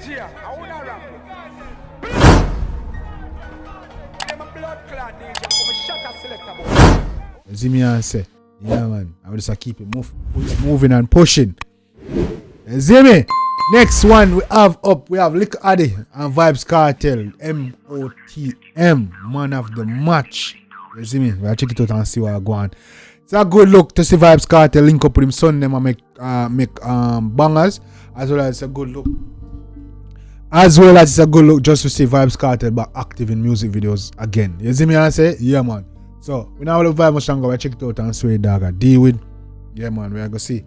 DJ, I wanna rap. I'm a blood clot DJ, I'm a shutter selector boy. You see me and say, yeah man, I will just keep it moving and pushing. You see me? Next one we have Likkle Addi and Vybz Kartel, M.O.T.M, man of the match. You see me? We'll check it out and see what I go on. It's a good look to see Vybz Kartel link up with him son them and make bangers, as well as it's a good look. As well as it's a good look just to see Vybz Kartel back active in music videos again. You see me and say? Yeah man. So we now have Vybz Kartel, we check it out and see what Dagga deal with. Yeah man, we are gonna see.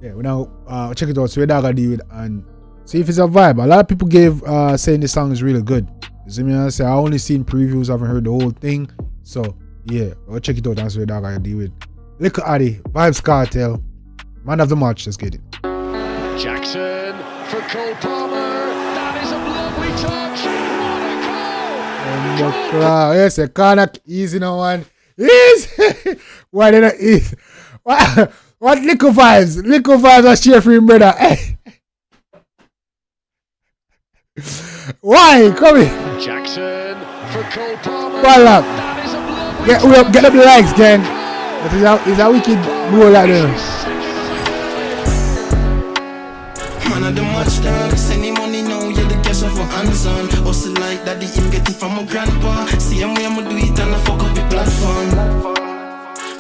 Yeah, we now check it out, see what Dagga deal with and see if it's a vibe. A lot of people gave saying the song is really good. You see me and say? I only seen previews, I haven't heard the whole thing. So yeah, we'll check it out and see what Dagga deal with. Likkle Addi, Vybz Kartel, man of the match, let's get it. Jackson for Cole Palmer. That is a lovely touch. What a goal! Yes, a corner easy no one. Easy. Why did I eat? What Likkle Vybz? Likkle Vybz are cheer for him, brother. Hey. Why? Come here. Jackson for Cole Palmer. Ball up. That is a lovely Get up the legs, gang. That is a wicked goal like that. Man of the match dog, send him money now, yeah the cash off for Amazon. Hustle like daddy, him get it from my grandpa. See him way I'ma do it and I fuck up the platform.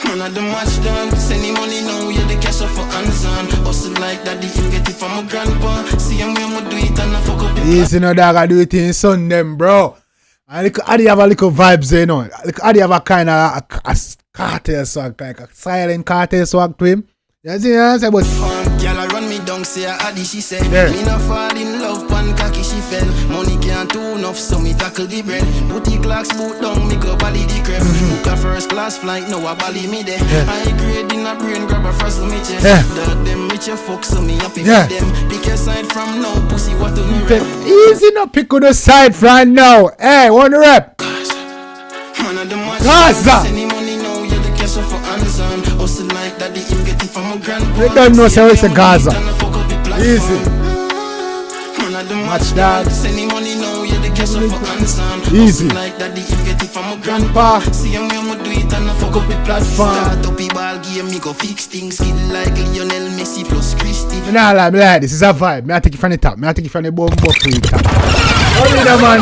Man of the match dog, send him money now, yeah the cash off for Amazon. Hustle like daddy, him get it from my grandpa. See him way I'ma do it and I fuck up the platform. Easy no dog, I do it in son them, bro. And Likkle Addi have a little vibes, you know. Likkle Addi have a kind of a cartel swag, like a silent cartel swag to him. You see what I'm saying? But girl I run me down, say Addi, she said yeah. Me not fall in love, pan cocky she fell. Money can't do enough, so me tackle the bread. Booty clocks boot down, me go bally the crib. Book a first class flight, now I bally me there. I grade in a brain, grab a frazzle me chest. Dog them rich a fuck, so me happy for them. Pick your side from now, pussy what to me rep. Easy no pick on the side from now. Hey, one rep. Man of the match, Gaza. send him money now, yeah the cash off for Amazon. Hustle like daddy, him get it from my grandpa. They don't know so it's a Gaza. Easy. Man of the Match dog. send him money now, yeah the cash off for Amazon. Easy. Hustle like daddy, him get it from my grandpa. See him when I'ma do it and I fuck up the platform. Start up the ball game, me go fix things. Skill like Lionel Messi plus Christy. Me nah lie, me like this. It's a vibe. Me I take it from the top. Me I take it from the bottom for the top. What is that, man?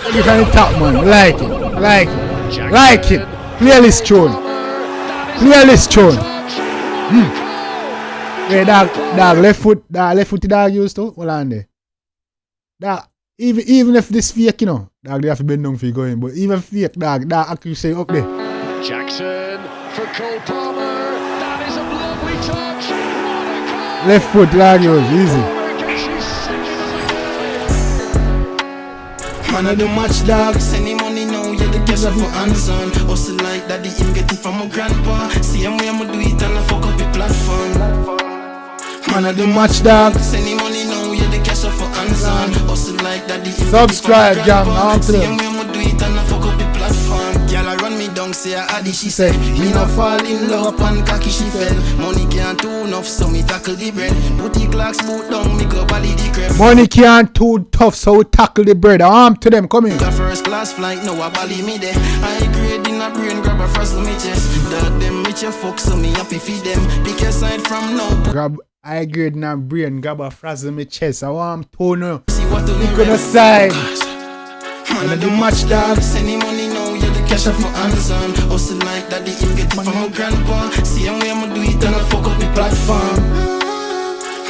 Take it from the top, man. Like it. Like it. Like it. Playlist tune. Playlist tune. Hey, dog, left foot dog used to. Hold on there. Dog, even if this fake, you know, dog, they have to bend down for you going. But even fake, dog actually say up there. Jackson for Cole Palmer. That is a lovely touch. What a goal! Left foot dog used. Easy. Man of the match dog, send him money now, yeah the cash off for Amazon. Hustle like daddy, him get it from my grandpa. See him way I'ma do it and I fuck up the platform. Man of the match dog, send him money now, yeah the cash off for Amazon. Hustle like daddy, him subscribe, gang, on to see them. him way I'ma do it and I fuck up the platform. Girl I run me down, say Addi, she said me not fall in love, pan cocky she fell. Money can't do enough, so me tackle the bread. Booty clocks boot down, me go bally the crib. Money can't too tough, so we tackle the bread. Arm to them, come in. Got first class flight, now I bally me there. I grade in a brain, grab a frazzle me chest. Dog them rich a fuck, so me happy feed them. Pick your side from now. Grab I grade in a brain, grab a frazzle me chest. I want to know. See what to Look on the side. Man of the match dog, send him money now, yeah the cash off for Amazon. Hustle like daddy, him get it from my grandpa. See him way I'ma do it and I fuck up the platform.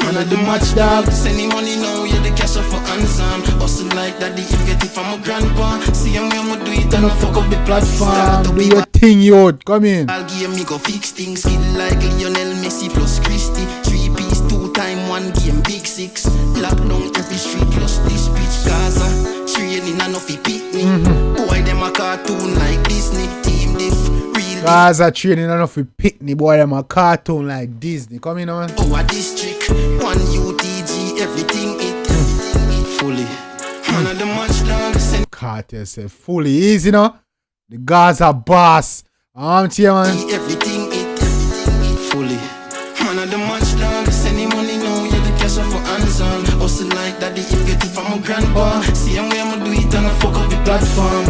Man of the match dog, send him money now, yeah the cash off for Amazon. Hustle like daddy, him get it from my grandpa. See him way I'ma do it and I fuck up the platform. Do your thing, yo. Come in. I'll give me go fix things. Skill like Lionel Messi plus Christy. 3-piece, 2-time, 1 game, big 6. Lockdown every street plus this bitch Gaza. Training and off picnic. Boy them a cartoon like Disney. Team diff, real Gaza training enough for picnic, boy. Them a cartoon like Disney. Come in, man. our district. 1 UTG, everything it fully. Man of the match dog, send Cartel say fully easy, no? The Gaza boss. To you, man. everything it fully. Man of the match dog, send him money now, yeah the cash off for Amazon. Hustle like that. daddy him get it from my grandpa. Same way I'ma do it and I fuck up the platform.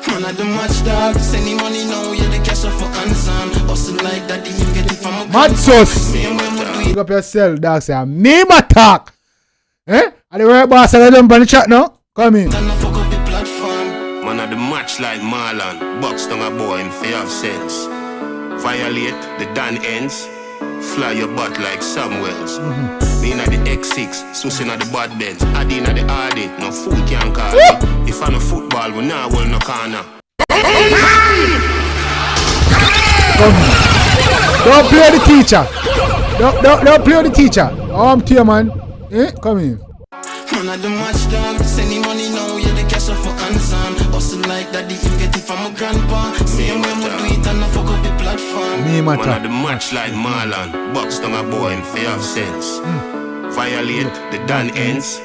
Man, I do much dog. Send the money now, yeah, the cash off for hands on. Hustle like daddy him get it from my grandpa. Mad sauce. Same way I'ma do it. Pick up yourself, dog. Say, I'm name attack. Eh? Are the right boss? I them on the chat now? Come in. And I fuck up the platform. Man, I do match like Marlon. Box down a boy in fear of sense. Violate the Dan ends. Fly your butt like Samuels. Me inna the X6, Susie inna the bad beds. Addi inna the Addi, no fool can call me. If I no football, we nah hold no corner. Don't play the teacher. Don't play the teacher. I'm to you, man. Eh? Come in. Man, I do much dog. Send the money now, yeah, the cash off for hands on. Hustle like daddy him get it from my grandpa. Same way I'ma do it and I fuck up the platform. Name Man, I attack. do match like Marlon. Box down a boy in fear of sense. Violate the Dan ends.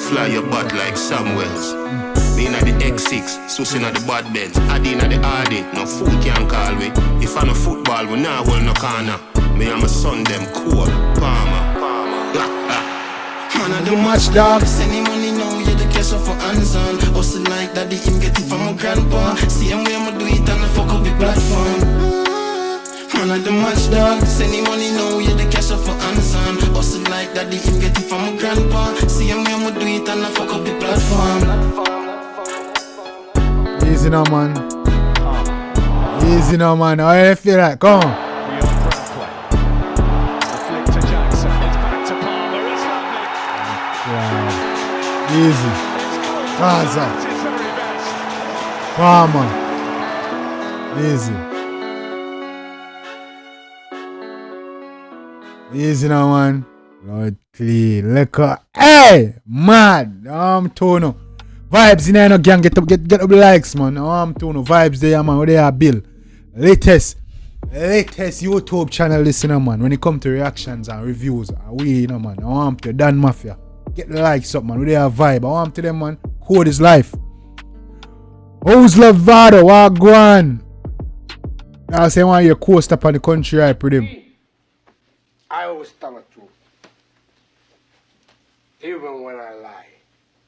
Fly your butt like Samuels. Me inna the X6, Susie inna the bad beds. Addi inna the Addi, no fool can call me. If I no football, we nah hold no corner. Me and my son them cool, Palmer. Man, I do much dog. Send the money now, yeah, the cash off for hands on. Hustle like daddy him get it from my grandpa. Same way I'ma do it and I fuck up the platform. Man, I do much dog. Send the money now, yeah, the cash off for hands on. Hustle like daddy him get it from my grandpa. Same way I'ma do it and I fuck up the platform. Easy now, man. Easy now, man. How you feel like? Come on. Easy. Gaza. Come on. Easy. Easy now, man. Lord clean. Likkle. Hey! Mad. Tono. Vybz in there, no gang. Get up the likes, man. Tono. Vybz there, man. Where they are, Bill. Latest YouTube channel listener, man. When it come to reactions and reviews, we, you know, man. To Dan Mafia. Get the likes up, man. We there vibe. I want to them, man. Code is life. How's Lavado? Wagwan? I say, want your coast up on the country, right, with him. I always tell the truth, even when I lie.